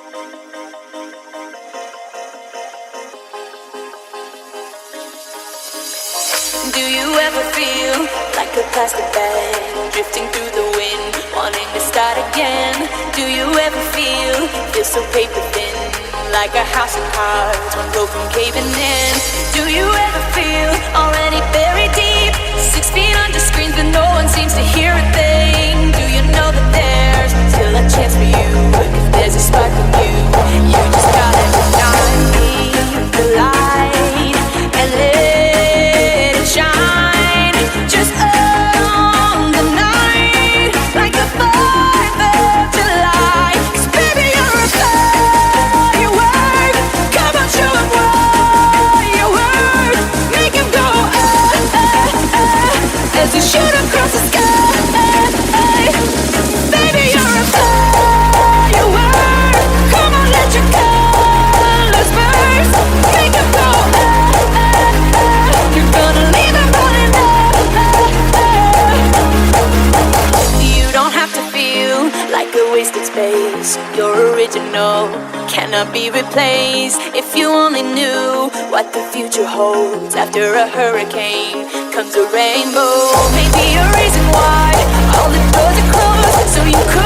Do you ever feel like a plastic bag drifting through the wind, wanting to start again? Do you ever feel so paper thin, like a house of cards, one blow from caving in? Do you ever feel already buried deep, 6 feet under screens, but no one seems to hear a thing? Do you know that there's still a chance for you? 'Cause there's a spark in you. You just gotta ignite the light and let it shine. Just on the night, like the 4th of July. 'Cause baby, you're a firework. Come on, show 'em what you're worth. Make 'em go as you shoot across the sky. Baby, you're a firework. Come on, let your colors burst. Make 'em go you're gonna leave 'em running You don't have to feel like a wasted space. You're original, cannot be replaced. If you only knew what the future holds. After a hurricane comes a rainbow. Maybe a reason why all the doors are closed, so you could